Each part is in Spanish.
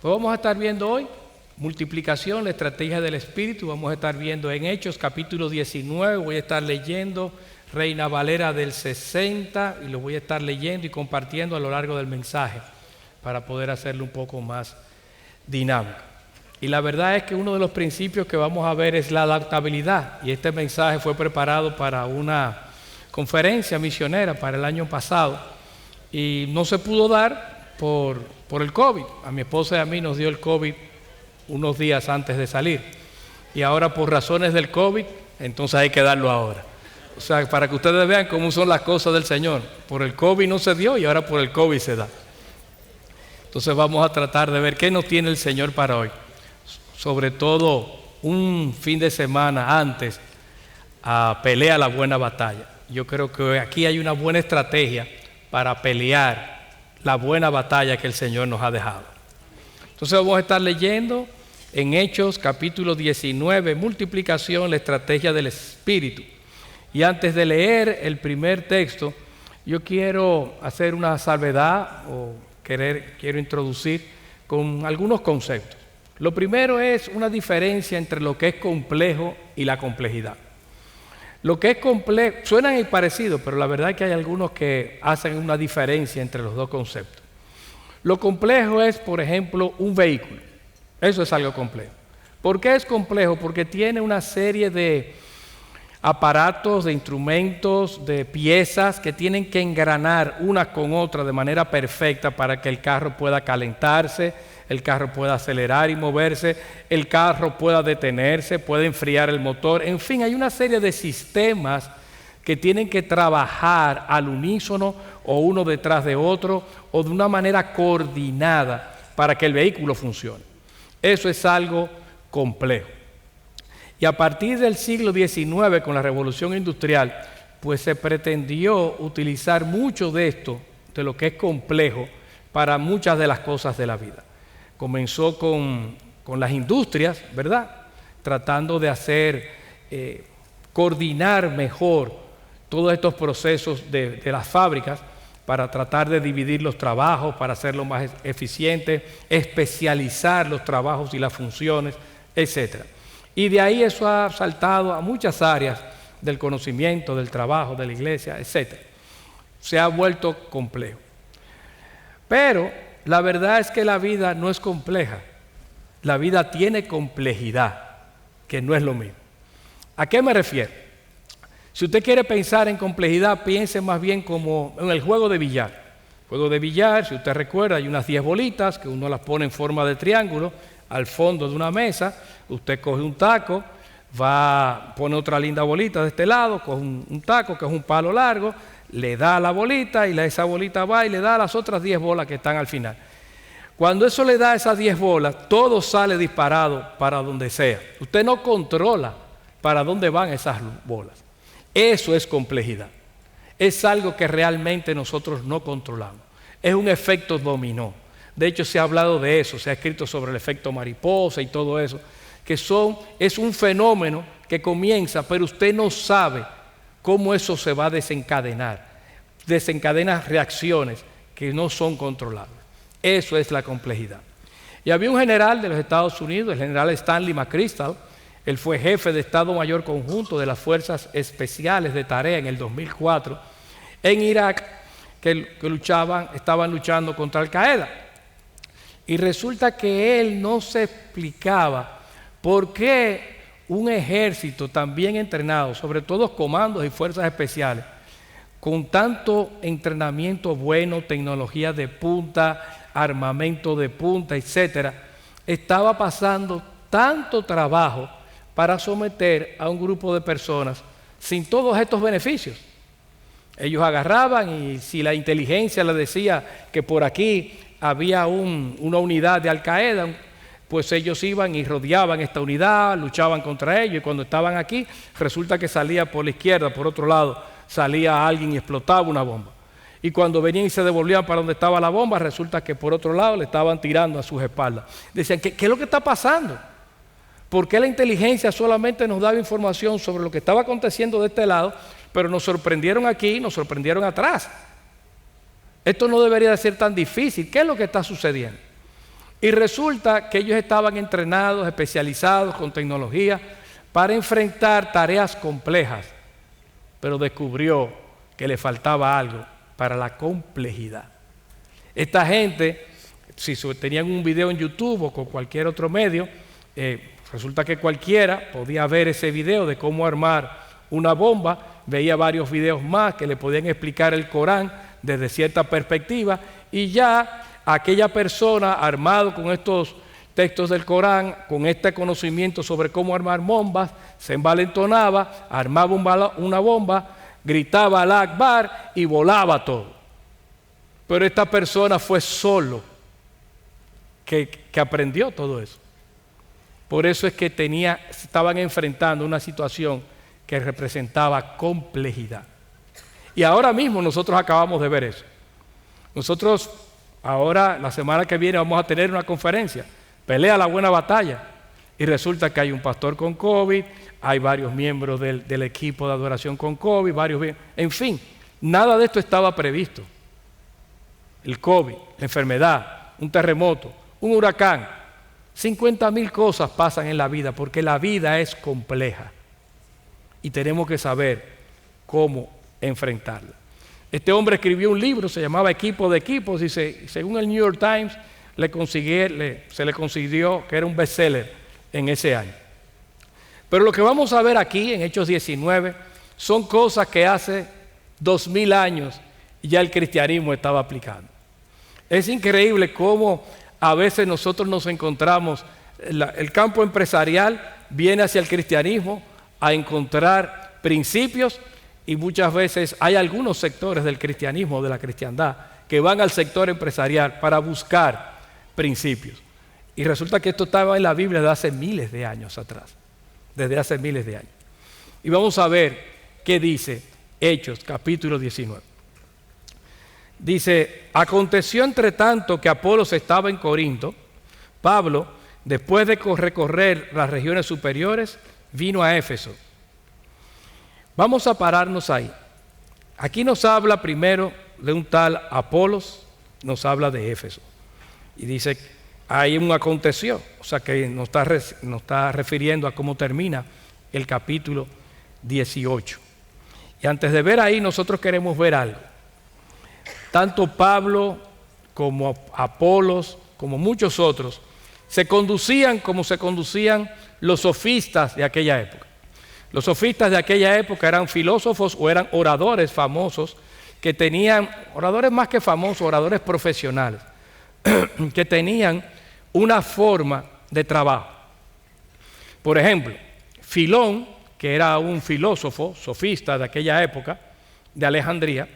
Pues vamos a estar viendo hoy multiplicación, la estrategia del Espíritu. Vamos a estar viendo en Hechos capítulo 19, voy a estar leyendo Reina Valera del 60 y lo voy a estar leyendo y compartiendo a lo largo del mensaje para poder hacerlo un poco más dinámico. Y la verdad es que uno de los principios que vamos a ver es la adaptabilidad, y este mensaje fue preparado para una conferencia misionera para el año pasado y no se pudo dar por el COVID. A mi esposa y a mí nos dio el COVID unos días antes de salir, y ahora por razones del COVID, entonces hay que darlo ahora. O sea, para que ustedes vean cómo son las cosas del Señor. Por el COVID no se dio y ahora por el COVID se da. Entonces vamos a tratar de ver qué nos tiene el Señor para hoy. Sobre todo un fin de semana antes a pelea la buena batalla. Yo creo que aquí hay una buena estrategia para pelear la buena batalla que el Señor nos ha dejado. Entonces vamos a estar leyendo en Hechos capítulo 19, multiplicación, la estrategia del Espíritu. Y antes de leer el primer texto, yo quiero hacer una salvedad o quiero introducir con algunos conceptos. Lo primero es una diferencia entre lo que es complejo y la complejidad. Lo que es complejo, suenan parecidos, pero la verdad es que hay algunos que hacen una diferencia entre los dos conceptos. Lo complejo es, por ejemplo, un vehículo. Eso es algo complejo. ¿Por qué es complejo? Porque tiene una serie de aparatos, de instrumentos, de piezas que tienen que engranar una con otra de manera perfecta para que el carro pueda calentarse, el carro pueda acelerar y moverse, el carro pueda detenerse, pueda enfriar el motor. En fin, hay una serie de sistemas que tienen que trabajar al unísono o uno detrás de otro o de una manera coordinada para que el vehículo funcione. Eso es algo complejo. Y a partir del siglo XIX, con la Revolución Industrial, pues se pretendió utilizar mucho de esto, de lo que es complejo, para muchas de las cosas de la vida. Comenzó con las industrias, ¿verdad? Tratando de hacer, coordinar mejor todos estos procesos de las fábricas para tratar de dividir los trabajos, para hacerlo más eficiente, especializar los trabajos y las funciones, etc. Y de ahí eso ha saltado a muchas áreas del conocimiento, del trabajo, de la iglesia, etc. Se ha vuelto complejo. Pero la verdad es que la vida no es compleja. La vida tiene complejidad, que no es lo mismo. ¿A qué me refiero? Si usted quiere pensar en complejidad, piense más bien como en el juego de billar. Juego de billar, si usted recuerda, hay unas 10 bolitas que uno las pone en forma de triángulo al fondo de una mesa. Usted coge un taco, pone otra linda bolita de este lado, coge un taco que es un palo largo, le da a la bolita y esa bolita va y le da a las otras 10 bolas que están al final. Cuando eso le da a esas 10 bolas, todo sale disparado para donde sea. Usted no controla para dónde van esas bolas. Eso es complejidad. Es algo que realmente nosotros no controlamos. Es un efecto dominó. De hecho, se ha hablado de eso, se ha escrito sobre el efecto mariposa y todo eso, que es un fenómeno que comienza, pero usted no sabe cómo eso se va a desencadenar. Desencadena reacciones que no son controlables. Eso es la complejidad. Y había un general de los Estados Unidos, el general Stanley McChrystal. Él fue jefe de Estado Mayor Conjunto de las Fuerzas Especiales de Tarea en el 2004 en Irak, que estaban luchando contra Al-Qaeda. Y resulta que él no se explicaba por qué un ejército tan bien entrenado, sobre todo comandos y fuerzas especiales, con tanto entrenamiento bueno, tecnología de punta, armamento de punta, etcétera, estaba pasando tanto trabajo para someter a un grupo de personas sin todos estos beneficios. Ellos agarraban y si la inteligencia les decía que por aquí había una unidad de Al-Qaeda, pues ellos iban y rodeaban esta unidad, luchaban contra ellos, y cuando estaban aquí, resulta que salía por la izquierda, por otro lado, salía alguien y explotaba una bomba. y cuando venían y se devolvían para donde estaba la bomba, resulta que por otro lado le estaban tirando a sus espaldas. Decían, ¿qué es lo que está pasando? ¿Por qué la inteligencia solamente nos daba información sobre lo que estaba aconteciendo de este lado, pero nos sorprendieron aquí y nos sorprendieron atrás? Esto no debería de ser tan difícil. ¿Qué es lo que está sucediendo? Y resulta que ellos estaban entrenados, especializados con tecnología para enfrentar tareas complejas, pero descubrió que le faltaba algo para la complejidad. Esta gente, si tenían un video en YouTube o con cualquier otro medio, resulta que cualquiera podía ver ese video de cómo armar una bomba, veía varios videos más que le podían explicar el Corán desde cierta perspectiva, y ya aquella persona armado con estos textos del Corán, con este conocimiento sobre cómo armar bombas, se envalentonaba, armaba una bomba, gritaba Alá Akbar y volaba todo. Pero esta persona fue solo que aprendió todo eso. Por eso es que estaban enfrentando una situación que representaba complejidad. Y ahora mismo nosotros acabamos de ver eso. Nosotros ahora, la semana que viene, vamos a tener una conferencia, Pelea la buena batalla. Y resulta que hay un pastor con COVID, hay varios miembros del equipo de adoración con COVID, en fin, nada de esto estaba previsto. El COVID, la enfermedad, un terremoto, un huracán, 50,000 cosas pasan en la vida porque la vida es compleja y tenemos que saber cómo enfrentarla. Este hombre escribió un libro, se llamaba Equipo de Equipos, y según el New York Times se le consideró que era un bestseller en ese año. Pero lo que vamos a ver aquí en Hechos 19 son cosas que hace 2000 años ya el cristianismo estaba aplicando. Es increíble cómo a veces nosotros nos encontramos, el campo empresarial viene hacia el cristianismo a encontrar principios, y muchas veces hay algunos sectores del cristianismo, de la cristiandad, que van al sector empresarial para buscar principios. Y resulta que esto estaba en la Biblia desde hace miles de años atrás, desde hace miles de años. Y vamos a ver qué dice Hechos, capítulo 19. Dice, aconteció entre tanto que Apolos estaba en Corinto, Pablo, después de recorrer las regiones superiores, vino a Éfeso. Vamos a pararnos ahí. Aquí nos habla primero de un tal Apolos, nos habla de Éfeso. Y dice, ahí un aconteció, o sea que nos está refiriendo a cómo termina el capítulo 18. Y antes de ver ahí, nosotros queremos ver algo. Tanto Pablo como Apolos, como muchos otros, se conducían como se conducían los sofistas de aquella época. Los sofistas de aquella época eran filósofos o eran oradores famosos que tenían, oradores más que famosos, oradores profesionales, que tenían una forma de trabajo. Por ejemplo, Filón, que era un filósofo, sofista de aquella época, de Alejandría,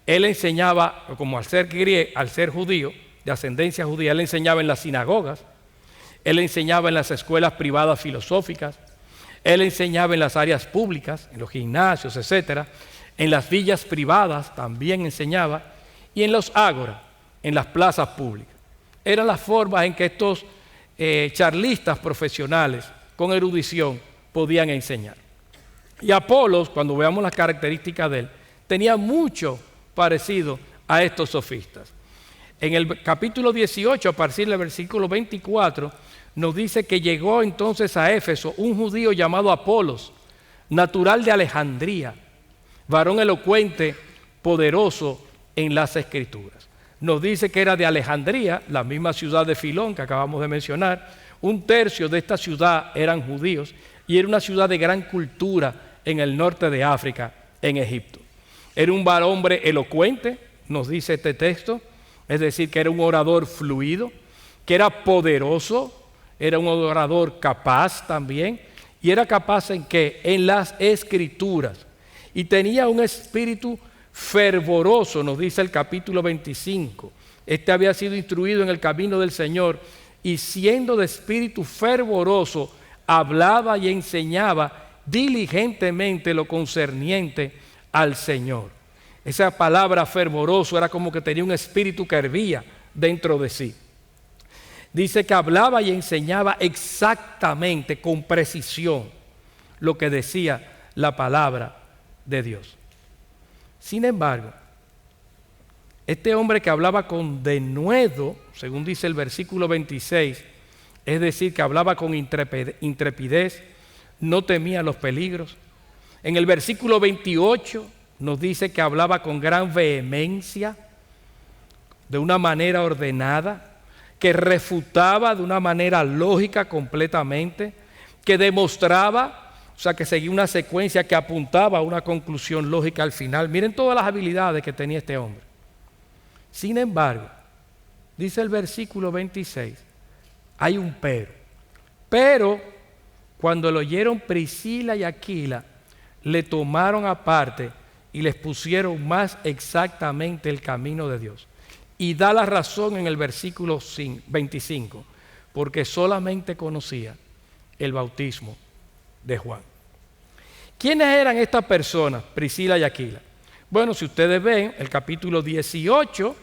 él enseñaba, como al ser judío, de ascendencia judía, él enseñaba en las sinagogas, él enseñaba en las escuelas privadas filosóficas, él enseñaba en las áreas públicas, en los gimnasios, etcétera, en las villas privadas también enseñaba, y en los ágoras, en las plazas públicas. Eran las formas en que estos charlistas profesionales con erudición podían enseñar. Y Apolos, cuando veamos las características de él, tenía mucho parecido a estos sofistas. En el capítulo 18, a partir del versículo 24, nos dice que llegó entonces a Éfeso un judío llamado Apolos, natural de Alejandría, varón elocuente, poderoso en las Escrituras. Nos dice que era de Alejandría, la misma ciudad de Filón que acabamos de mencionar. Un tercio de esta ciudad eran judíos y era una ciudad de gran cultura en el norte de África, en Egipto. Era un hombre elocuente, nos dice este texto, es decir, que era un orador fluido, que era poderoso, era un orador capaz también, y era capaz en qué? En las Escrituras. Y tenía un espíritu fervoroso, nos dice el capítulo 25. Este había sido instruido en el camino del Señor, y siendo de espíritu fervoroso, hablaba y enseñaba diligentemente lo concerniente al Señor. Esa palabra fervoroso era como que tenía un espíritu que hervía dentro de sí. Dice que hablaba y enseñaba exactamente, con precisión, lo que decía la palabra de Dios. Sin embargo, este hombre que hablaba con denuedo, según dice el versículo 26, es decir, que hablaba con intrepidez, no temía los peligros. En el versículo 28 nos dice que hablaba con gran vehemencia, de una manera ordenada, que refutaba de una manera lógica completamente, que demostraba, o sea, que seguía una secuencia que apuntaba a una conclusión lógica al final. Miren todas las habilidades que tenía este hombre. Sin embargo, dice el versículo 26, hay un pero. Pero cuando lo oyeron Priscila y Aquila, le tomaron aparte y les pusieron más exactamente el camino de Dios. Y da la razón en el versículo 25, porque solamente conocía el bautismo de Juan. ¿Quiénes eran estas personas, Priscila y Aquila? Bueno, si ustedes ven, el capítulo 18,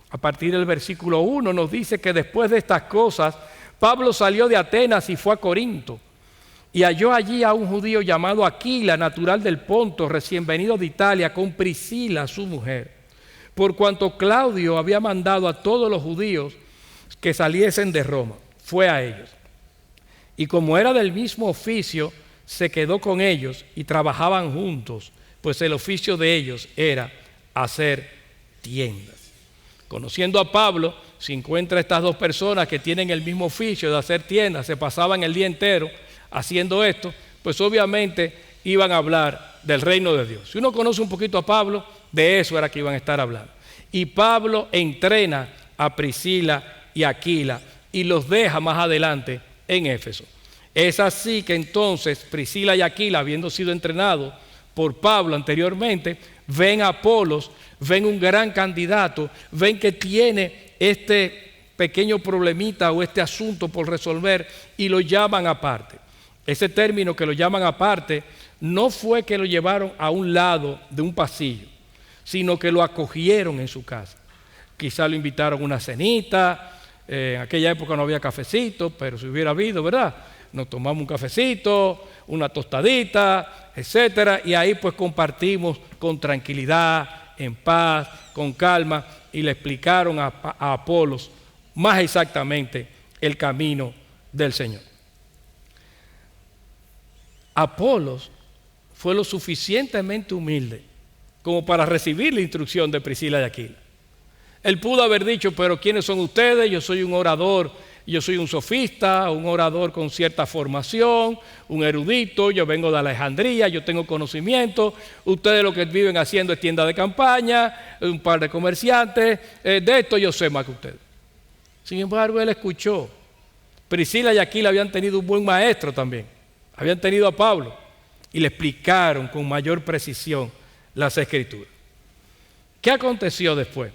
a partir del versículo 1, nos dice que después de estas cosas, Pablo salió de Atenas y fue a Corinto, y halló allí a un judío llamado Aquila, natural del Ponto, recién venido de Italia, con Priscila, su mujer. Por cuanto Claudio había mandado a todos los judíos que saliesen de Roma, fue a ellos. Y como era del mismo oficio, se quedó con ellos y trabajaban juntos, pues el oficio de ellos era hacer tiendas. Conociendo a Pablo, se encuentra estas dos personas que tienen el mismo oficio de hacer tiendas, se pasaban el día entero haciendo esto, pues obviamente iban a hablar del reino de Dios. Si uno conoce un poquito a Pablo, de eso era que iban a estar hablando. Y Pablo entrena a Priscila y Aquila y los deja más adelante en Éfeso. Es así que entonces Priscila y Aquila, habiendo sido entrenados por Pablo anteriormente, ven a Apolos, ven un gran candidato, ven que tiene este pequeño problemita o este asunto por resolver y lo llaman aparte. Ese término que lo llaman aparte no fue que lo llevaron a un lado de un pasillo, sino que lo acogieron en su casa. Quizá lo invitaron a una cenita, en aquella época no había cafecito, pero si hubiera habido, ¿verdad? Nos tomamos un cafecito, una tostadita, etcétera, y ahí pues compartimos con tranquilidad, en paz, con calma, y le explicaron a Apolos más exactamente el camino del Señor. Apolos fue lo suficientemente humilde como para recibir la instrucción de Priscila y Aquila. Él pudo haber dicho, pero ¿quiénes son ustedes? Yo soy un orador, yo soy un sofista, un orador con cierta formación, un erudito, yo vengo de Alejandría, yo tengo conocimiento, ustedes lo que viven haciendo es tienda de campaña, un par de comerciantes, de esto yo sé más que ustedes. Sin embargo, él escuchó. Priscila y Aquila habían tenido un buen maestro también, habían tenido a Pablo y le explicaron con mayor precisión las Escrituras. ¿Qué aconteció después?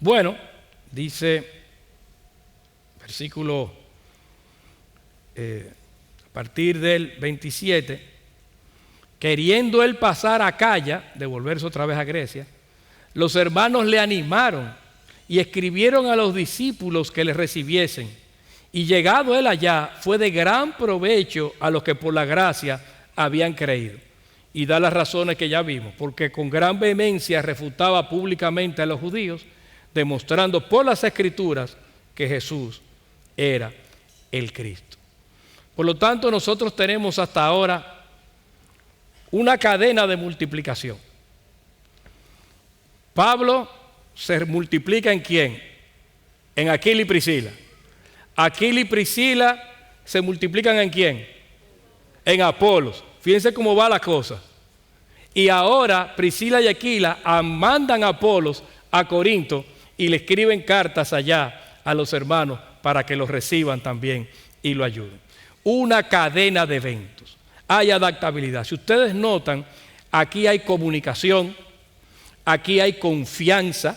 Bueno, dice versículo a partir del 27, queriendo él pasar a Acaya, devolverse otra vez a Grecia, los hermanos le animaron y escribieron a los discípulos que le recibiesen. Y llegado él allá, fue de gran provecho a los que por la gracia habían creído. Y da las razones que ya vimos, porque con gran vehemencia refutaba públicamente a los judíos, demostrando por las Escrituras que Jesús era el Cristo. Por lo tanto, nosotros tenemos hasta ahora una cadena de multiplicación. Pablo se multiplica ¿en quién? En Aquila y Priscila. Aquila y Priscila se multiplican ¿en quién? En Apolos. Fíjense cómo va la cosa. Y ahora Priscila y Aquila mandan a Apolos a Corinto y le escriben cartas allá a los hermanos para que los reciban también y lo ayuden. Una cadena de eventos. Hay adaptabilidad. Si ustedes notan, aquí hay comunicación, aquí hay confianza,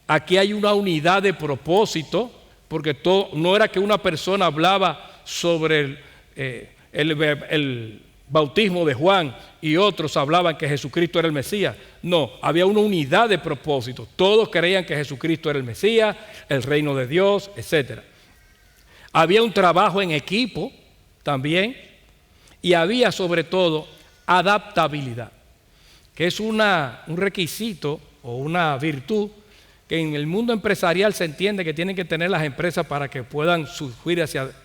aquí hay una unidad de propósito, porque no era que una persona hablaba sobre el bautismo de Juan y otros hablaban que Jesucristo era el Mesías. No, había una unidad de propósito. Todos creían que Jesucristo era el Mesías, el reino de Dios, etc. Había un trabajo en equipo también y había sobre todo adaptabilidad, que es un requisito o una virtud que en el mundo empresarial se entiende que tienen que tener las empresas para que puedan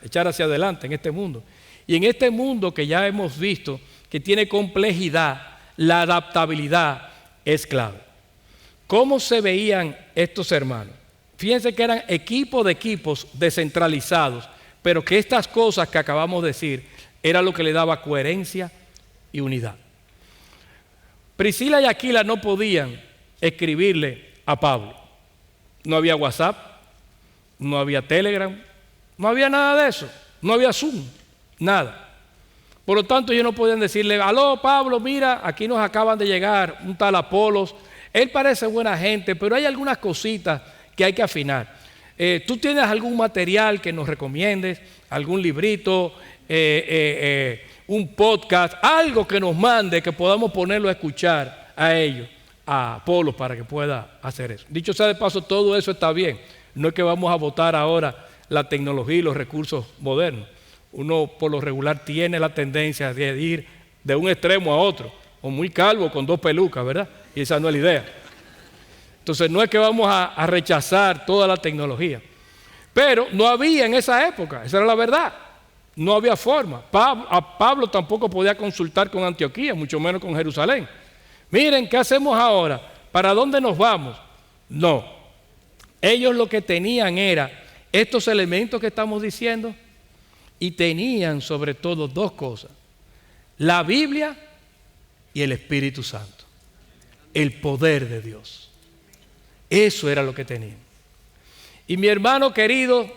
echar hacia adelante en este mundo. Y en este mundo que ya hemos visto que tiene complejidad, la adaptabilidad es clave. ¿Cómo se veían estos hermanos? Fíjense que eran equipos de equipos descentralizados, pero que estas cosas que acabamos de decir era lo que le daba coherencia y unidad. Priscila y Aquila no podían escribirle a Pablo. No había WhatsApp, no había Telegram, no había nada de eso, no había Zoom. Nada. Por lo tanto, ellos no podían decirle, aló Pablo, mira, aquí nos acaban de llegar un tal Apolos, él parece buena gente, pero hay algunas cositas que hay que afinar. ¿Tú tienes algún material que nos recomiendes? ¿Algún librito? ¿Un podcast? Algo que nos mande, que podamos ponerlo a escuchar a ellos, a Apolos, para que pueda hacer eso. Dicho sea de paso, todo eso está bien. No es que vamos a votar ahora la tecnología y los recursos modernos. Uno por lo regular tiene la tendencia de ir de un extremo a otro, o muy calvo con 2 pelucas, ¿verdad? Y esa no es la idea. Entonces no es que vamos a rechazar toda la tecnología, pero no había en esa época, esa era la verdad, no había forma. Pablo tampoco podía consultar con Antioquía, mucho menos con Jerusalén. Miren, ¿qué hacemos ahora? ¿Para dónde nos vamos? No, ellos lo que tenían era estos elementos que estamos diciendo. Y tenían sobre todo 2 cosas, la Biblia y el Espíritu Santo, el poder de Dios. Eso era lo que tenían. Y mi hermano querido,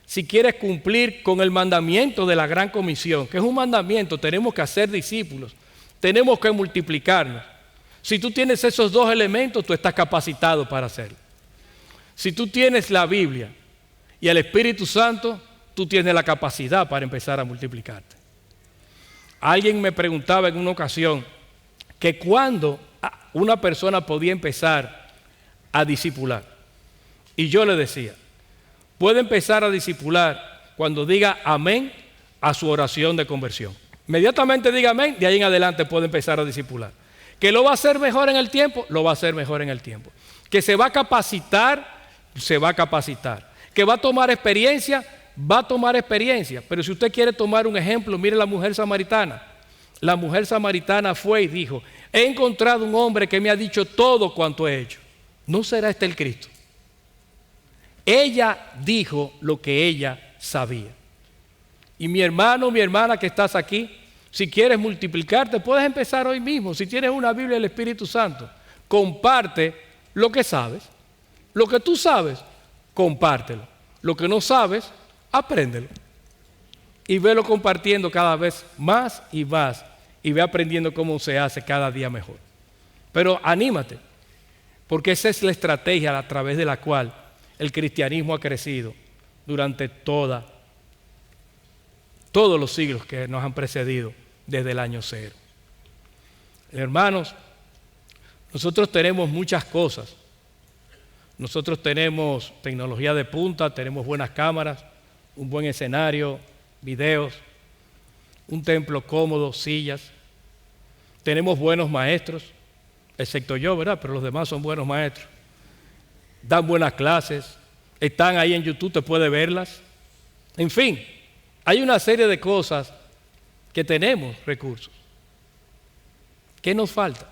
si quieres cumplir con el mandamiento de la Gran Comisión, que es un mandamiento, tenemos que hacer discípulos, tenemos que multiplicarnos. Si tú tienes esos 2 elementos, tú estás capacitado para hacerlo. Si tú tienes la Biblia y el Espíritu Santo, tú tienes la capacidad para empezar a multiplicarte. Alguien me preguntaba en una ocasión que cuándo una persona podía empezar a discipular. Y yo le decía, puede empezar a discipular cuando diga amén a su oración de conversión. Inmediatamente diga amén, de ahí en adelante puede empezar a discipular. Que lo va a hacer mejor en el tiempo, lo va a hacer mejor en el tiempo. Que se va a capacitar, se va a capacitar. Que va a tomar experiencia, va a tomar experiencia. Pero si usted quiere tomar un ejemplo, mire la mujer samaritana. La mujer samaritana fue y dijo, he encontrado un hombre que me ha dicho todo cuanto he hecho. ¿No será este el Cristo? Ella dijo lo que ella sabía. Y mi hermano, mi hermana que estás aquí, si quieres multiplicarte, puedes empezar hoy mismo. Si tienes una Biblia del Espíritu Santo, comparte lo que sabes. Lo que tú sabes, compártelo. Lo que no sabes, apréndelo. Y velo compartiendo cada vez más y más. Y ve aprendiendo cómo se hace cada día mejor. Pero anímate, porque esa es la estrategia a través de la cual el cristianismo ha crecido durante todos los siglos que nos han precedido desde el año 0. Hermanos, nosotros tenemos muchas cosas. Nosotros tenemos tecnología de punta, tenemos buenas cámaras, un buen escenario, videos, un templo cómodo, sillas. Tenemos buenos maestros, excepto yo, ¿verdad? Pero los demás son buenos maestros. Dan buenas clases, están ahí en YouTube, te puede verlas. En fin, hay una serie de cosas que tenemos recursos. ¿Qué nos falta?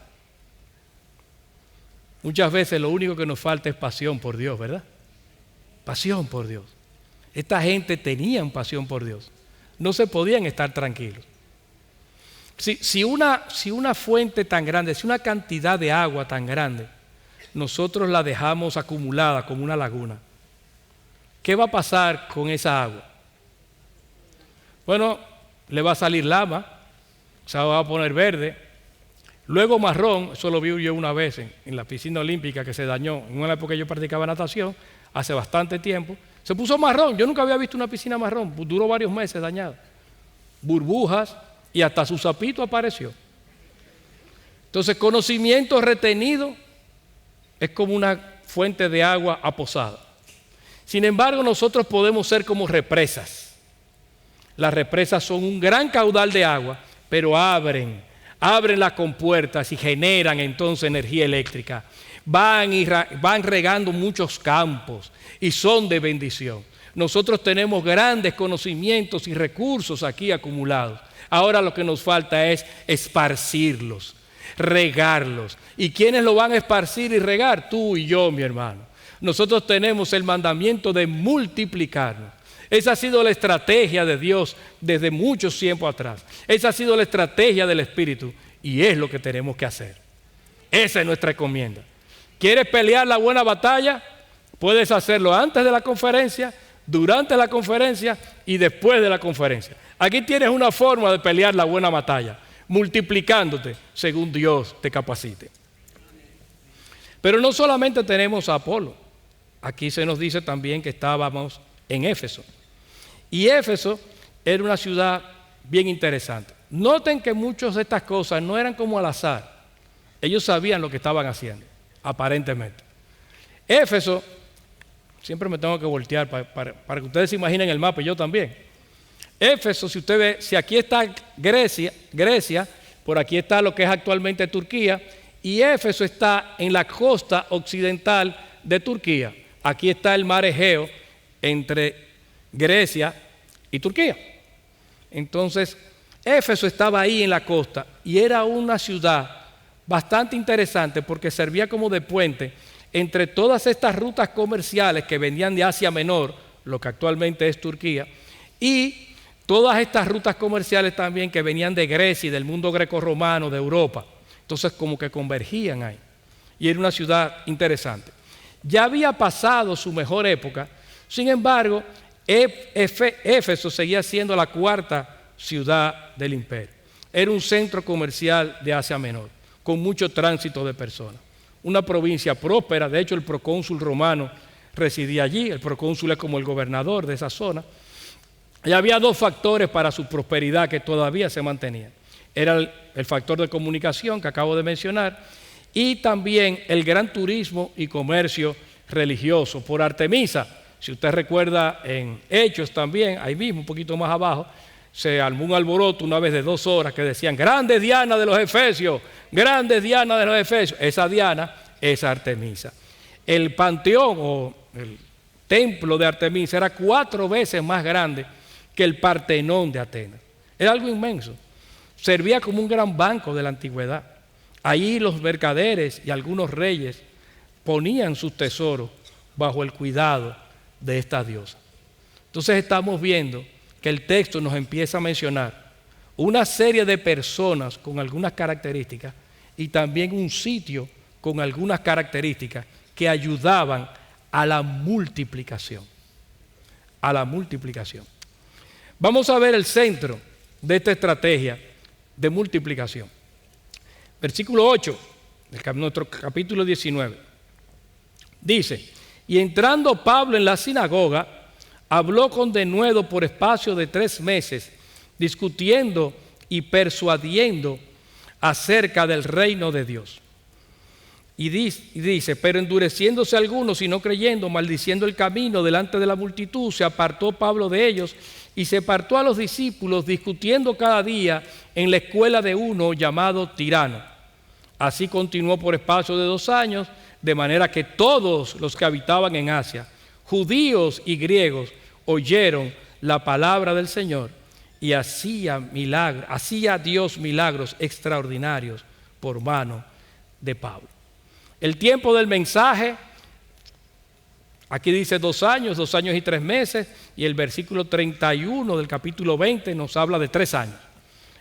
Muchas veces lo único que nos falta es pasión por Dios, ¿verdad? Pasión por Dios. Esta gente tenían pasión por Dios. No se podían estar tranquilos. Si una fuente tan grande, si una cantidad de agua tan grande, nosotros la dejamos acumulada como una laguna, ¿qué va a pasar con esa agua? Bueno, le va a salir lama, se va a poner verde, luego marrón. Eso lo vi yo una vez en la piscina olímpica que se dañó, en una época que yo practicaba natación, hace bastante tiempo, se puso marrón. Yo nunca había visto una piscina marrón, duró varios meses dañada. Burbujas, y hasta su sapito apareció. Entonces, conocimiento retenido es como una fuente de agua aposada. Sin embargo, nosotros podemos ser como represas. Las represas son un gran caudal de agua, pero abren las compuertas y generan entonces energía eléctrica. Van regando muchos campos y son de bendición. Nosotros tenemos grandes conocimientos y recursos aquí acumulados. Ahora lo que nos falta es esparcirlos, regarlos. ¿Y quiénes lo van a esparcir y regar? Tú y yo, mi hermano. Nosotros tenemos el mandamiento de multiplicarnos. Esa ha sido la estrategia de Dios desde muchos tiempos atrás. Esa ha sido la estrategia del Espíritu y es lo que tenemos que hacer. Esa es nuestra encomienda. ¿Quieres pelear la buena batalla? Puedes hacerlo antes de la conferencia, durante la conferencia y después de la conferencia. Aquí tienes una forma de pelear la buena batalla, multiplicándote según Dios te capacite. Pero no solamente tenemos a Apolo. Aquí se nos dice también que estábamos en Éfeso. Y Éfeso era una ciudad bien interesante. Noten que muchas de estas cosas no eran como al azar. Ellos sabían lo que estaban haciendo, aparentemente. Éfeso, siempre me tengo que voltear para que ustedes se imaginen el mapa y yo también. Éfeso, si usted ve, si aquí está Grecia, por aquí está lo que es actualmente Turquía, y Éfeso está en la costa occidental de Turquía. Aquí está el mar Egeo entre Grecia y Turquía. Entonces, Éfeso estaba ahí en la costa y era una ciudad bastante interesante porque servía como de puente entre todas estas rutas comerciales que venían de Asia Menor, lo que actualmente es Turquía, y todas estas rutas comerciales también que venían de Grecia y del mundo grecorromano, de Europa. Entonces como que convergían ahí. Y era una ciudad interesante. Ya había pasado su mejor época, sin embargo, Éfeso seguía siendo la cuarta ciudad del imperio. Era un centro comercial de Asia Menor, con mucho tránsito de personas. Una provincia próspera, de hecho el procónsul romano residía allí, el procónsul es como el gobernador de esa zona. Y había dos factores para su prosperidad que todavía se mantenían. Era el factor de comunicación que acabo de mencionar y también el gran turismo y comercio religioso por Artemisa. Si usted recuerda en Hechos también, ahí mismo un poquito más abajo, se armó un alboroto una vez de 2 horas que decían grandes Diana de los Efesios, grandes Diana de los Efesios. Esa Diana es Artemisa. El panteón o el templo de Artemisa era 4 veces más grande que el Partenón de Atenas. Era algo inmenso. Servía como un gran banco de la antigüedad. Allí los mercaderes y algunos reyes ponían sus tesoros bajo el cuidado de esta diosa. Entonces estamos viendo que el texto nos empieza a mencionar una serie de personas con algunas características y también un sitio con algunas características que ayudaban a la multiplicación. A la multiplicación. Vamos a ver el centro de esta estrategia de multiplicación. Versículo 8 de nuestro capítulo 19. Dice: y entrando Pablo en la sinagoga, habló con denuedo por espacio de 3 meses, discutiendo y persuadiendo acerca del reino de Dios. Y dice, pero endureciéndose algunos y no creyendo, maldiciendo el camino delante de la multitud, se apartó Pablo de ellos y se apartó a los discípulos, discutiendo cada día en la escuela de uno llamado Tirano. Así continuó por espacio de 2 años, de manera que todos los que habitaban en Asia, judíos y griegos, oyeron la palabra del Señor y hacía Dios milagros extraordinarios por mano de Pablo. El tiempo del mensaje, aquí dice 2 años, 2 años y 3 meses, y el versículo 31 del capítulo 20 nos habla de 3 años.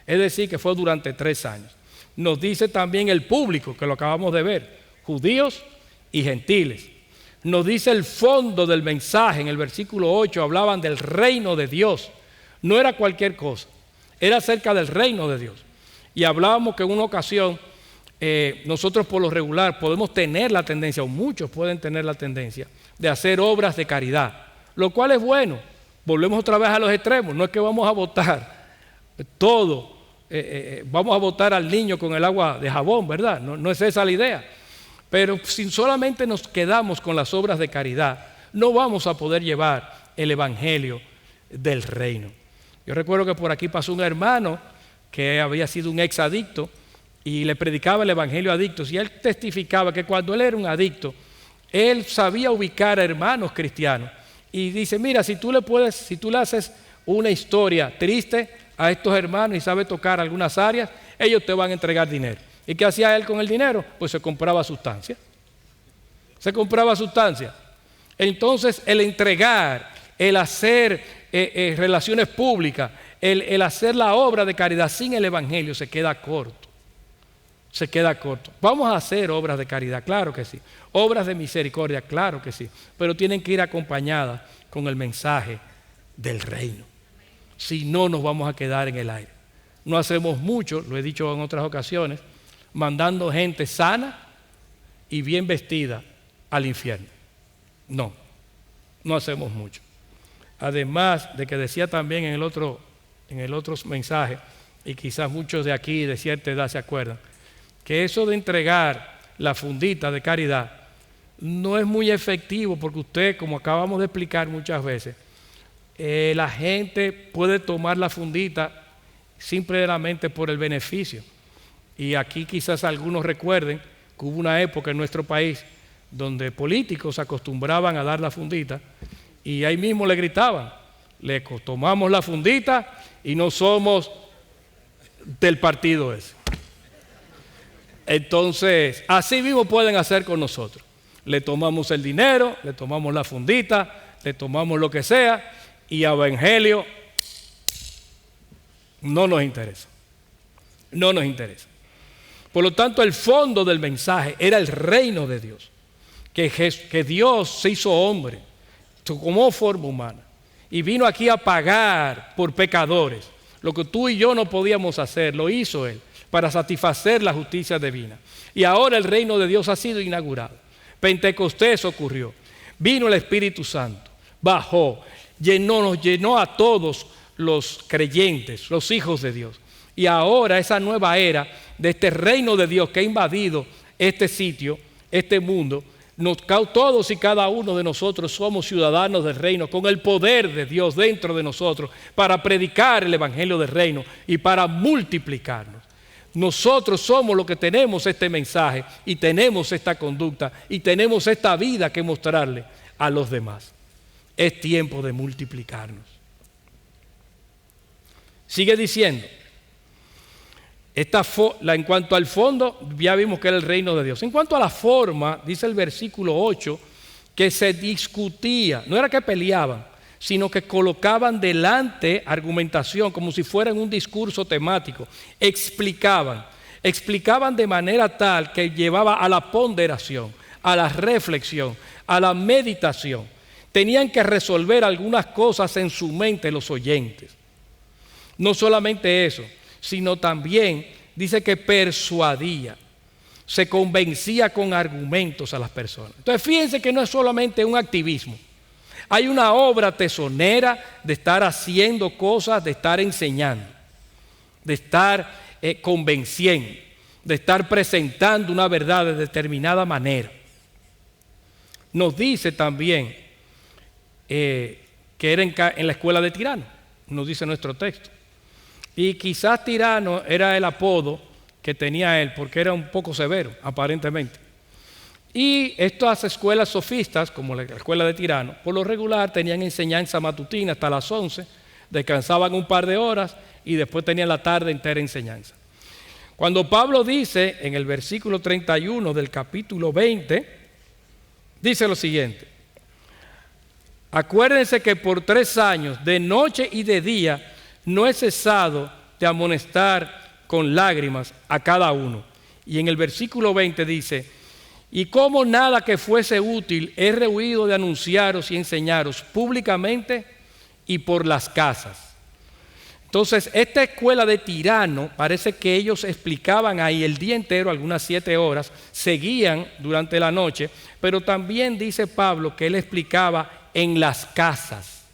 Es decir, que fue durante 3 años. Nos dice también el público, que lo acabamos de ver, judíos y gentiles. Nos dice el fondo del mensaje, en el versículo 8 hablaban del reino de Dios. No era cualquier cosa, era acerca del reino de Dios. Y hablábamos que en una ocasión, nosotros por lo regular podemos tener la tendencia, o muchos pueden tener la tendencia, de hacer obras de caridad, lo cual es bueno. Volvemos otra vez a los extremos, no es que vamos a botar todo vamos a botar al niño con el agua de jabón, ¿verdad? No es esa la idea. Pero si solamente nos quedamos con las obras de caridad, no vamos a poder llevar el evangelio del reino. Yo recuerdo que por aquí pasó un hermano que había sido un exadicto y le predicaba el evangelio a adictos, y él testificaba que cuando él era un adicto, él sabía ubicar a hermanos cristianos y dice, mira, si tú le haces una historia triste a estos hermanos y sabes tocar algunas áreas, ellos te van a entregar dinero. ¿Y qué hacía él con el dinero? Pues se compraba sustancia. Entonces el entregar, el hacer relaciones públicas, el hacer la obra de caridad sin el evangelio se queda corto. Vamos a hacer obras de caridad, claro que sí. Obras de misericordia, claro que sí. Pero tienen que ir acompañadas con el mensaje del reino. Si no, nos vamos a quedar en el aire. No hacemos mucho, lo he dicho en otras ocasiones, mandando gente sana y bien vestida al infierno. No hacemos mucho. Además de que decía también en el otro mensaje, y quizás muchos de aquí de cierta edad se acuerdan, que eso de entregar la fundita de caridad no es muy efectivo, porque usted, como acabamos de explicar muchas veces, la gente puede tomar la fundita simplemente por el beneficio. Y aquí quizás algunos recuerden que hubo una época en nuestro país donde políticos acostumbraban a dar la fundita y ahí mismo le gritaban, le tomamos la fundita y no somos del partido ese. Entonces, así mismo pueden hacer con nosotros. Le tomamos el dinero, le tomamos la fundita, le tomamos lo que sea, y a evangelio no nos interesa. Por lo tanto, el fondo del mensaje era el reino de Dios, que Dios se hizo hombre, tomó forma humana y vino aquí a pagar por pecadores. Lo que tú y yo no podíamos hacer, lo hizo Él para satisfacer la justicia divina. Y ahora el reino de Dios ha sido inaugurado. Pentecostés ocurrió, vino el Espíritu Santo, bajó, nos llenó a todos los creyentes, los hijos de Dios. Y ahora esa nueva era de este reino de Dios que ha invadido este sitio, este mundo, todos y cada uno de nosotros somos ciudadanos del reino con el poder de Dios dentro de nosotros para predicar el evangelio del reino y para multiplicarnos. Nosotros somos los que tenemos este mensaje y tenemos esta conducta y tenemos esta vida que mostrarle a los demás. Es tiempo de multiplicarnos. Sigue diciendo, en cuanto al fondo, ya vimos que era el reino de Dios. En cuanto a la forma, dice el versículo 8, que se discutía, no era que peleaban, sino que colocaban delante argumentación como si fuera en un discurso temático. Explicaban de manera tal que llevaba a la ponderación, a la reflexión, a la meditación. Tenían que resolver algunas cosas en su mente los oyentes. No solamente eso, sino también dice que persuadía, se convencía con argumentos a las personas. Entonces fíjense que no es solamente un activismo. Hay una obra tesonera de estar haciendo cosas, de estar enseñando, de estar convenciendo, de estar presentando una verdad de determinada manera. Nos dice también que era en la escuela de Tirano, nos dice nuestro texto. Y quizás Tirano era el apodo que tenía él, porque era un poco severo, aparentemente. Y estas escuelas sofistas, como la escuela de Tirano, por lo regular tenían enseñanza matutina hasta las 11, descansaban un par de horas y después tenían la tarde entera enseñanza. Cuando Pablo dice en el versículo 31 del capítulo 20, dice lo siguiente: acuérdense que por 3 años, de noche y de día, no he cesado de amonestar con lágrimas a cada uno. Y en el versículo 20 dice: y como nada que fuese útil he rehuido de anunciaros y enseñaros públicamente y por las casas. Entonces, esta escuela de Tirano, parece que ellos explicaban ahí el día entero, algunas 7 horas, seguían durante la noche, pero también dice Pablo que él explicaba en las casas.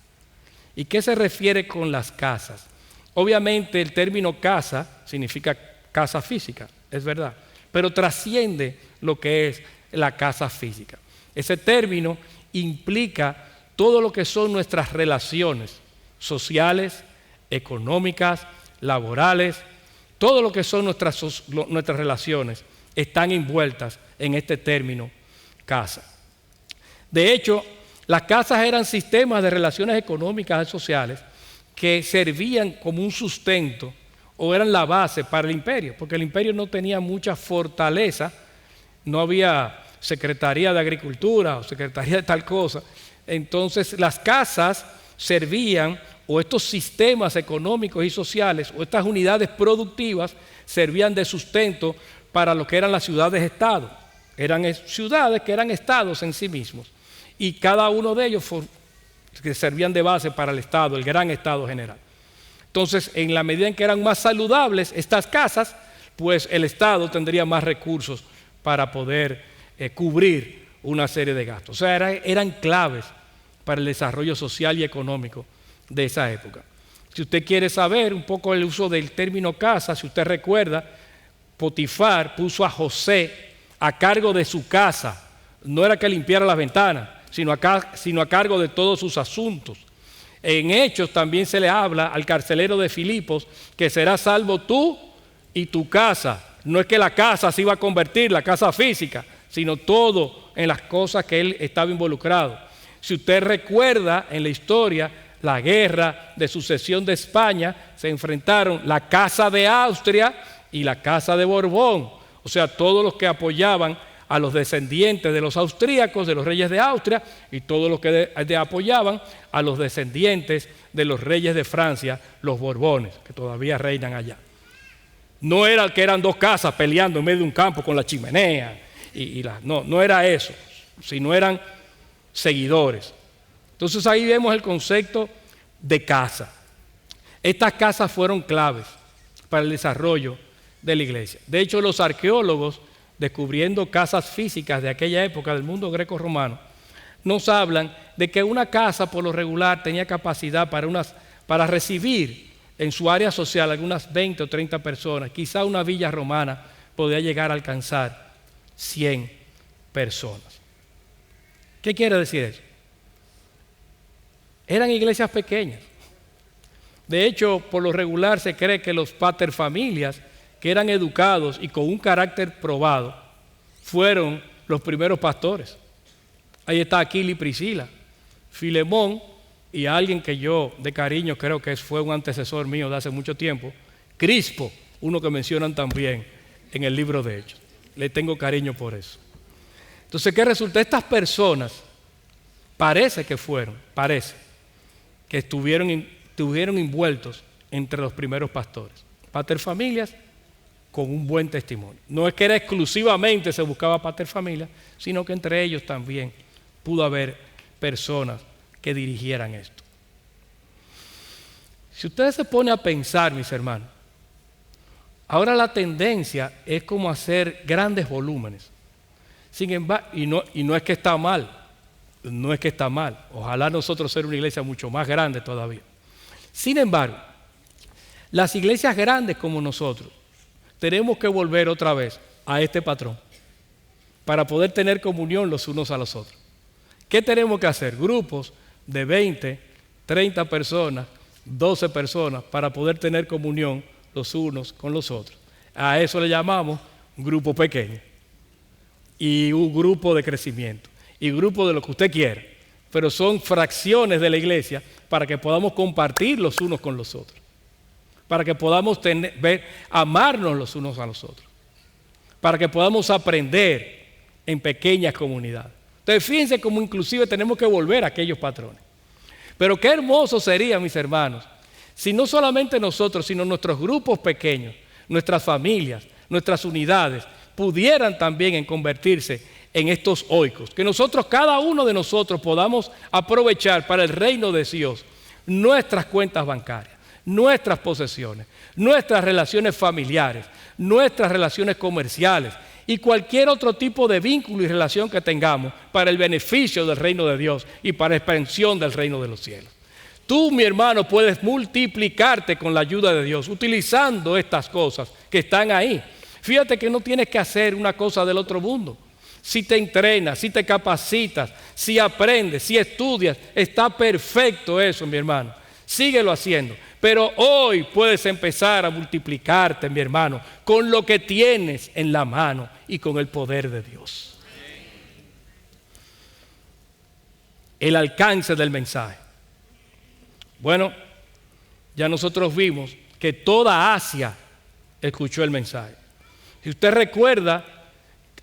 ¿Y qué se refiere con las casas? Obviamente el término casa significa casa física, es verdad, pero trasciende lo que es la casa física. Ese término implica todo lo que son nuestras relaciones sociales, económicas, laborales, todo lo que son nuestras relaciones están envueltas en este término casa. De hecho, las casas eran sistemas de relaciones económicas y sociales que servían como un sustento o eran la base para el imperio, porque el imperio no tenía mucha fortaleza, no había secretaría de agricultura o secretaría de tal cosa. Entonces las casas servían, o estos sistemas económicos y sociales, o estas unidades productivas servían de sustento para lo que eran las ciudades-estado. Eran ciudades que eran estados en sí mismos, y cada uno de ellos que servían de base para el estado, el gran estado general. Entonces, en la medida en que eran más saludables estas casas, pues el estado tendría más recursos para poder cubrir una serie de gastos. O sea, eran claves para el desarrollo social y económico de esa época. Si usted quiere saber un poco el uso del término casa, si usted recuerda, Potifar puso a José a cargo de su casa. No era que limpiara las ventanas, sino a cargo de todos sus asuntos. En Hechos también se le habla al carcelero de Filipos que serás salvo tú y tu casa. No es que la casa se iba a convertir, la casa física, sino todo en las cosas que él estaba involucrado. Si usted recuerda en la historia, la guerra de sucesión de España, se enfrentaron la casa de Austria y la casa de Borbón. O sea, todos los que apoyaban a los descendientes de los austríacos, de los reyes de Austria, y todos los que apoyaban a los descendientes de los reyes de Francia, los Borbones, que todavía reinan allá. No era que eran dos casas peleando en medio de un campo con la chimenea, no era eso, sino eran seguidores. Entonces ahí vemos el concepto de casa. Estas casas fueron claves para el desarrollo de la iglesia. De hecho, los arqueólogos, descubriendo casas físicas de aquella época del mundo greco-romano, nos hablan de que una casa por lo regular tenía capacidad para recibir en su área social algunas 20 o 30 personas. Quizá una villa romana podía llegar a alcanzar 100 personas. ¿Qué quiere decir eso? Eran iglesias pequeñas. De hecho, por lo regular se cree que los paterfamilias, que eran educados y con un carácter probado, fueron los primeros pastores. Ahí está Aquila y Priscila, Filemón y alguien que yo de cariño creo que fue un antecesor mío de hace mucho tiempo, Crispo, uno que mencionan también en el libro de Hechos. Le tengo cariño por eso. Entonces, ¿qué resulta? Estas personas parece que estuvieron envueltos entre los primeros pastores. Paterfamilias con un buen testimonio. No es que era exclusivamente se buscaba paterfamilia, sino que entre ellos también pudo haber personas que dirigieran esto. Si ustedes se ponen a pensar, mis hermanos, ahora la tendencia es como hacer grandes volúmenes. Sin embargo, y no es que está mal, no es que está mal. Ojalá nosotros ser una iglesia mucho más grande todavía. Sin embargo, las iglesias grandes como nosotros tenemos que volver otra vez a este patrón para poder tener comunión los unos a los otros. ¿Qué tenemos que hacer? Grupos de 20, 30 personas, 12 personas para poder tener comunión los unos con los otros. A eso le llamamos grupo pequeño y un grupo de crecimiento y grupo de lo que usted quiera, pero son fracciones de la iglesia para que podamos compartir los unos con los otros, para que podamos amarnos los unos a los otros, para que podamos aprender en pequeñas comunidades. Entonces fíjense cómo inclusive tenemos que volver a aquellos patrones. Pero qué hermoso sería, mis hermanos, si no solamente nosotros, sino nuestros grupos pequeños, nuestras familias, nuestras unidades, pudieran también convertirse en estos oikos, que nosotros, cada uno de nosotros, podamos aprovechar para el reino de Dios nuestras cuentas bancarias, nuestras posesiones, nuestras relaciones familiares, nuestras relaciones comerciales y cualquier otro tipo de vínculo y relación que tengamos para el beneficio del reino de Dios y para la expansión del reino de los cielos. Tú, mi hermano, puedes multiplicarte con la ayuda de Dios, utilizando estas cosas que están ahí. Fíjate que no tienes que hacer una cosa del otro mundo. Si te entrenas, si te capacitas, si aprendes, si estudias, está perfecto eso, mi hermano. Síguelo haciendo. Pero hoy puedes empezar a multiplicarte, mi hermano, con lo que tienes en la mano y con el poder de Dios. El alcance del mensaje. Bueno, ya nosotros vimos que toda Asia escuchó el mensaje. Si usted recuerda,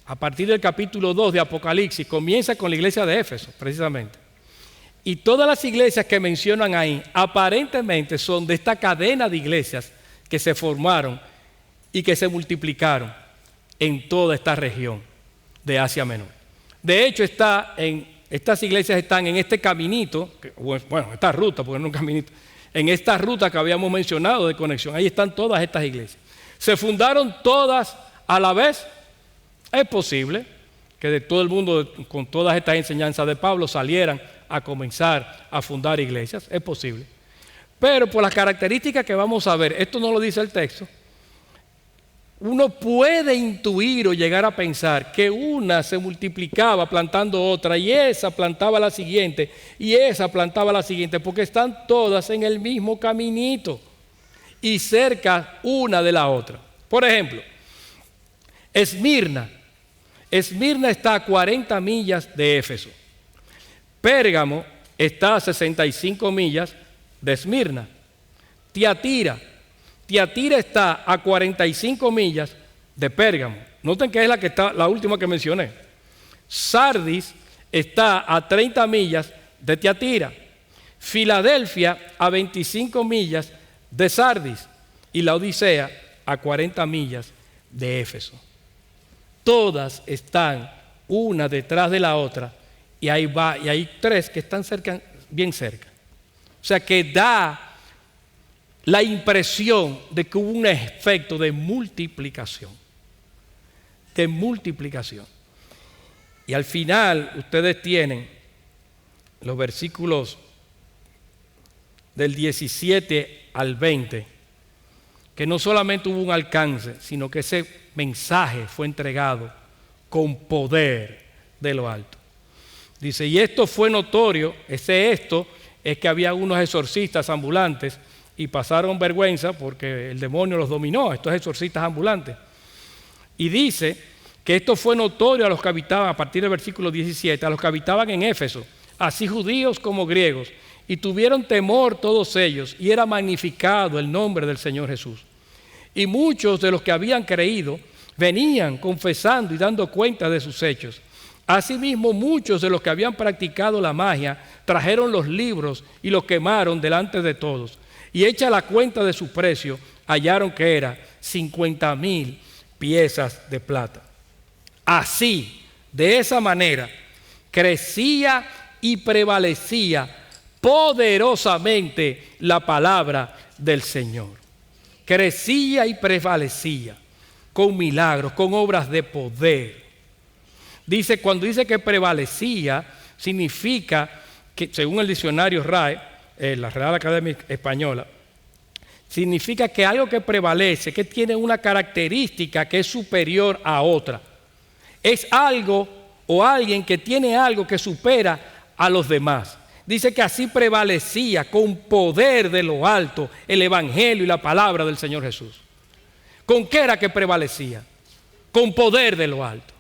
a partir del capítulo 2 de Apocalipsis, comienza con la iglesia de Éfeso, precisamente. Y todas las iglesias que mencionan ahí, aparentemente son de esta cadena de iglesias que se formaron y que se multiplicaron en toda esta región de Asia Menor. De hecho, estas iglesias están en este caminito, bueno, esta ruta, porque no es un caminito, en esta ruta que habíamos mencionado de conexión. Ahí están todas estas iglesias. ¿Se fundaron todas a la vez? Es posible que de todo el mundo, con todas estas enseñanzas de Pablo, salieran a comenzar a fundar iglesias. Es posible. Pero por las características que vamos a ver, esto no lo dice el texto, uno puede intuir o llegar a pensar que una se multiplicaba plantando otra, y esa plantaba la siguiente, y esa plantaba la siguiente, porque están todas en el mismo caminito y cerca una de la otra. Por ejemplo, Esmirna está a 40 millas de Éfeso. Pérgamo está a 65 millas de Esmirna. Tiatira está a 45 millas de Pérgamo. Noten que es la última que mencioné. Sardis está a 30 millas de Tiatira. Filadelfia a 25 millas de Sardis. Y la Odisea a 40 millas de Éfeso. Todas están una detrás de la otra, y hay tres que están bien cerca. O sea que da la impresión de que hubo un efecto de multiplicación. Y al final ustedes tienen los versículos del 17 al 20, que no solamente hubo un alcance, sino que ese mensaje fue entregado con poder de lo alto. Dice, y esto fue notorio, esto es que había unos exorcistas ambulantes y pasaron vergüenza porque el demonio los dominó, estos exorcistas ambulantes. Y dice que esto fue notorio a los que habitaban, a partir del versículo 17, a los que habitaban en Éfeso, así judíos como griegos, y tuvieron temor todos ellos, y era magnificado el nombre del Señor Jesús. Y muchos de los que habían creído venían confesando y dando cuenta de sus hechos. Asimismo, muchos de los que habían practicado la magia trajeron los libros y los quemaron delante de todos. Y hecha la cuenta de su precio, hallaron que era 50,000 piezas de plata. Así, de esa manera, crecía y prevalecía poderosamente la palabra del Señor. Crecía y prevalecía con milagros, con obras de poder. Cuando dice que prevalecía, significa que, según el diccionario RAE, la Real Academia Española, significa que algo que prevalece, que tiene una característica que es superior a otra. Es algo o alguien que tiene algo que supera a los demás. Dice que así prevalecía con poder de lo alto el evangelio y la palabra del Señor Jesús. ¿Con qué era que prevalecía? Con poder de lo alto.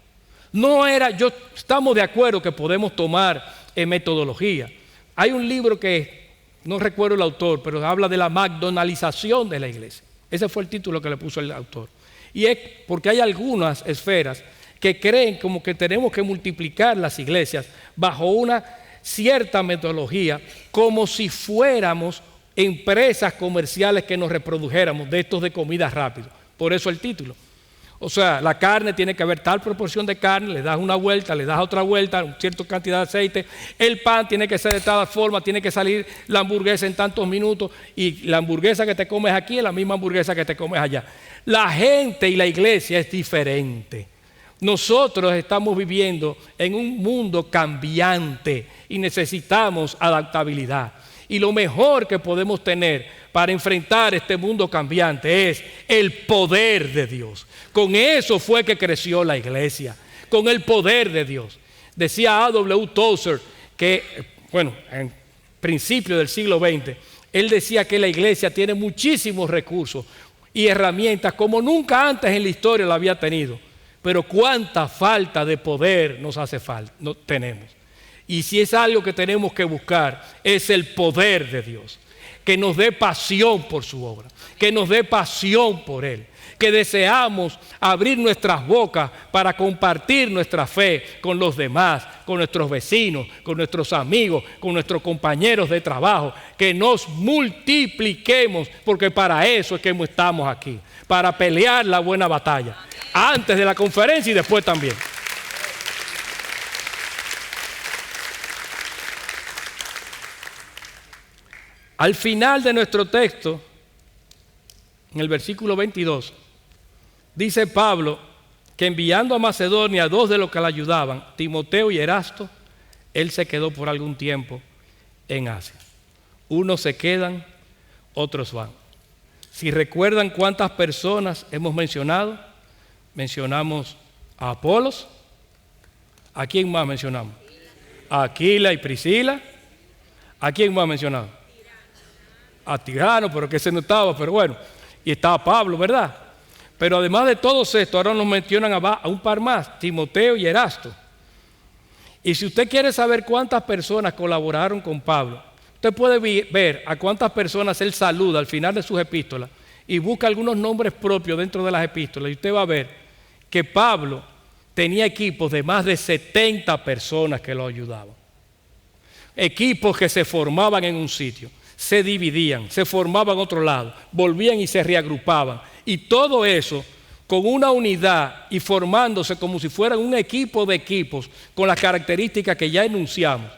Estamos de acuerdo que podemos tomar metodología. Hay un libro que, no recuerdo el autor, pero habla de la McDonaldización de la iglesia. Ese fue el título que le puso el autor. Y es porque hay algunas esferas que creen como que tenemos que multiplicar las iglesias bajo una cierta metodología, como si fuéramos empresas comerciales que nos reprodujéramos de estos de comida rápida. Por eso el título. O sea, la carne tiene que haber tal proporción de carne, le das una vuelta, le das otra vuelta, una cierta cantidad de aceite. El pan tiene que ser de tal forma, tiene que salir la hamburguesa en tantos minutos, y la hamburguesa que te comes aquí es la misma hamburguesa que te comes allá. La gente y la iglesia es diferente. Nosotros estamos viviendo en un mundo cambiante y necesitamos adaptabilidad. Y lo mejor que podemos tener para enfrentar este mundo cambiante es el poder de Dios. Con eso fue que creció la iglesia, con el poder de Dios. Decía A.W. Tozer que, en principio del siglo XX, él decía que la iglesia tiene muchísimos recursos y herramientas como nunca antes en la historia la había tenido. Pero cuánta falta de poder nos hace falta, no tenemos. Y si es algo que tenemos que buscar, es el poder de Dios. Que nos dé pasión por su obra, que nos dé pasión por Él. Que deseamos abrir nuestras bocas para compartir nuestra fe con los demás, con nuestros vecinos, con nuestros amigos, con nuestros compañeros de trabajo. Que nos multipliquemos, porque para eso es que estamos aquí, para pelear la buena batalla, antes de la conferencia y después también. Al final de nuestro texto, en el versículo 22, dice Pablo que enviando a Macedonia a 2 de los que le ayudaban, Timoteo y Erasto, él se quedó por algún tiempo en Asia. Unos se quedan, otros van. Si recuerdan cuántas personas hemos mencionado, mencionamos a Apolos. ¿A quién más mencionamos? A Aquila y Priscila. ¿A quién más mencionamos? A Tirano, pero que ese no estaba, pero bueno. Y estaba Pablo, ¿verdad? Pero además de todos estos, ahora nos mencionan a un par más, Timoteo y Erasto. Y si usted quiere saber cuántas personas colaboraron con Pablo, usted puede ver a cuántas personas él saluda al final de sus epístolas y busca algunos nombres propios dentro de las epístolas y usted va a ver que Pablo tenía equipos de más de 70 personas que lo ayudaban. Equipos que se formaban en un sitio, se dividían, se formaban en otro lado, volvían y se reagrupaban. Y todo eso con una unidad y formándose como si fueran un equipo de equipos con las características que ya enunciamos.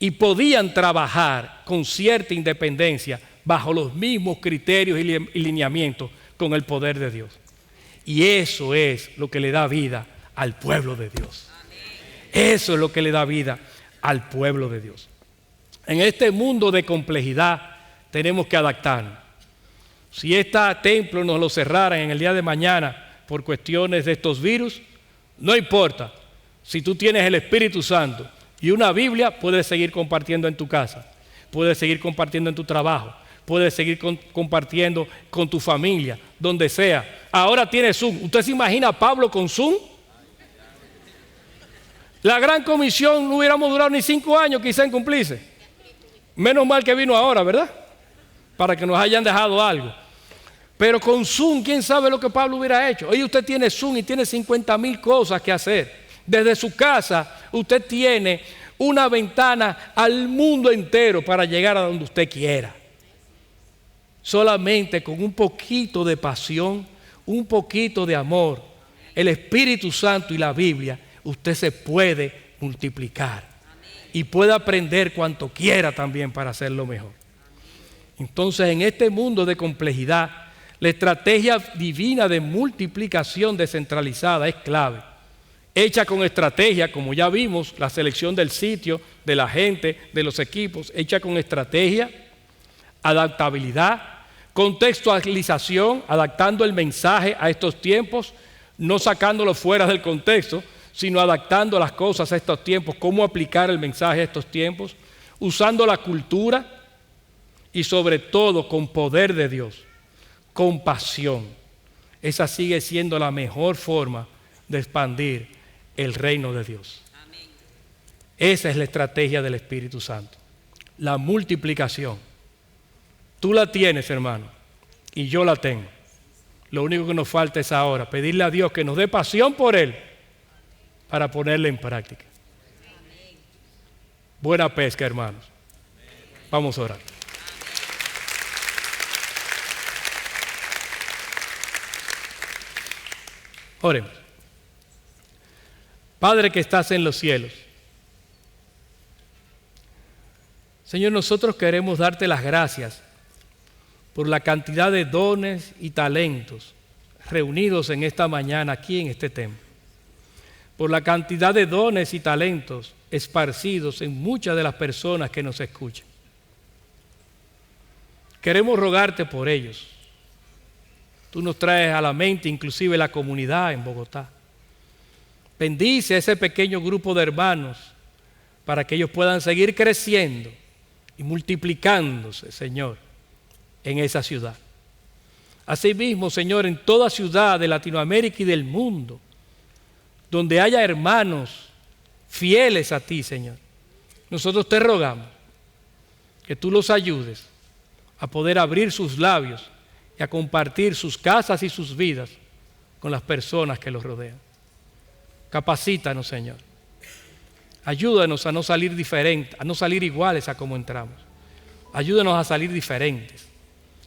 Y podían trabajar con cierta independencia bajo los mismos criterios y lineamientos con el poder de Dios. Y eso es lo que le da vida al pueblo de Dios. Eso es lo que le da vida al pueblo de Dios. En este mundo de complejidad tenemos que adaptarnos. Si este templo nos lo cerraran en el día de mañana por cuestiones de estos virus, no importa. Si tú tienes el Espíritu Santo y una Biblia, puedes seguir compartiendo en tu casa, puedes seguir compartiendo en tu trabajo, puedes seguir compartiendo con tu familia, donde sea. Ahora tiene Zoom. ¿Usted se imagina a Pablo con Zoom? La gran comisión no hubiéramos durado ni 5 años quizá en cumplirse. Menos mal que vino ahora, ¿verdad? Para que nos hayan dejado algo. Pero con Zoom, ¿quién sabe lo que Pablo hubiera hecho? Hoy usted tiene Zoom y tiene 50,000 cosas que hacer. Desde su casa, usted tiene una ventana al mundo entero para llegar a donde usted quiera. Solamente con un poquito de pasión, un poquito de amor, el Espíritu Santo y la Biblia, usted se puede multiplicar. Y puede aprender cuanto quiera también para hacerlo mejor. Entonces, en este mundo de complejidad, la estrategia divina de multiplicación descentralizada es clave. Hecha con estrategia, como ya vimos, la selección del sitio, de la gente, de los equipos, hecha con estrategia, adaptabilidad, contextualización, adaptando el mensaje a estos tiempos, no sacándolo fuera del contexto, sino adaptando las cosas a estos tiempos, cómo aplicar el mensaje a estos tiempos, usando la cultura y sobre todo con poder de Dios, con pasión. Esa sigue siendo la mejor forma de expandir el reino de Dios. Amén. Esa es la estrategia del Espíritu Santo, la multiplicación. Tú la tienes, hermano, y yo la tengo. Lo único que nos falta es ahora pedirle a Dios que nos dé pasión por Él, para ponerla en práctica. Amén. Buena pesca, hermanos. Vamos a orar. Oremos. Padre que estás en los cielos, Señor, nosotros queremos darte las gracias por la cantidad de dones y talentos reunidos en esta mañana aquí en este templo. Por la cantidad de dones y talentos esparcidos en muchas de las personas que nos escuchan. Queremos rogarte por ellos. Tú nos traes a la mente inclusive la comunidad en Bogotá. Bendice a ese pequeño grupo de hermanos para que ellos puedan seguir creciendo y multiplicándose, Señor, en esa ciudad. Asimismo, Señor, en toda ciudad de Latinoamérica y del mundo, donde haya hermanos fieles a ti, Señor, nosotros te rogamos que tú los ayudes a poder abrir sus labios y a compartir sus casas y sus vidas con las personas que los rodean. Capacítanos, Señor. Ayúdanos a no salir diferentes, a no salir iguales a como entramos. Ayúdanos a salir diferentes,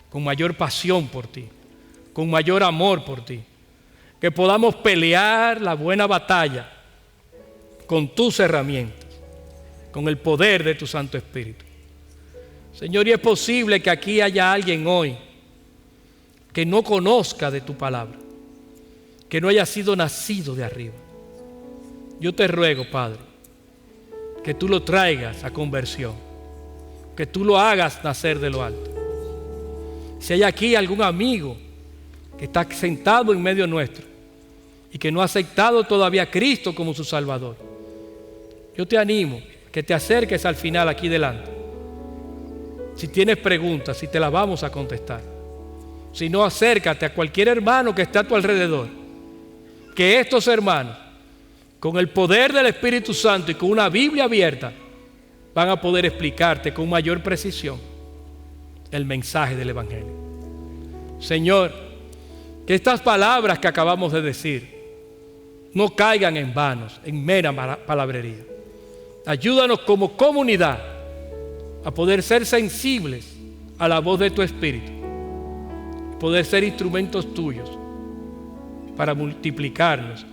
con mayor pasión por ti, con mayor amor por ti. Que podamos pelear la buena batalla con tus herramientas, con el poder de tu Santo Espíritu. Señor, y es posible que aquí haya alguien hoy que no conozca de tu palabra, que no haya sido nacido de arriba. Yo te ruego, Padre, que tú lo traigas a conversión, que tú lo hagas nacer de lo alto. Si hay aquí algún amigo que está sentado en medio nuestro y que no ha aceptado todavía a Cristo como su Salvador, yo te animo a que te acerques al final aquí delante. Si tienes preguntas, si te las vamos a contestar. Si no, acércate a cualquier hermano que esté a tu alrededor. Que estos hermanos, con el poder del Espíritu Santo y con una Biblia abierta, van a poder explicarte con mayor precisión el mensaje del Evangelio. Señor, que estas palabras que acabamos de decir no caigan en vanos, en mera palabrería. Ayúdanos como comunidad a poder ser sensibles a la voz de tu Espíritu, poder ser instrumentos tuyos para multiplicarnos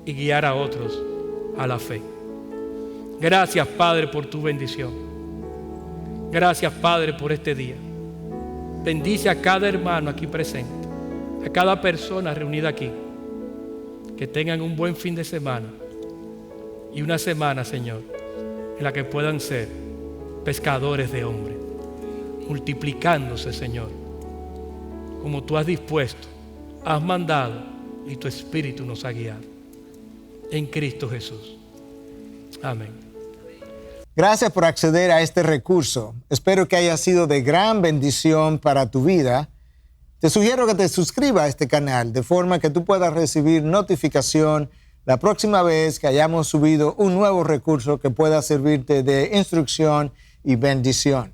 y guiar a otros a la fe. Gracias, Padre, por tu bendición. Gracias, Padre, por este día. Bendice a cada hermano aquí presente, a cada persona reunida aquí. Que tengan un buen fin de semana y una semana, Señor, en la que puedan ser pescadores de hombres, multiplicándose, Señor, como tú has dispuesto, has mandado y tu Espíritu nos ha guiado. En Cristo Jesús. Amén. Gracias por acceder a este recurso. Espero que haya sido de gran bendición para tu vida. Te sugiero que te suscribas a este canal de forma que tú puedas recibir notificación la próxima vez que hayamos subido un nuevo recurso que pueda servirte de instrucción y bendición.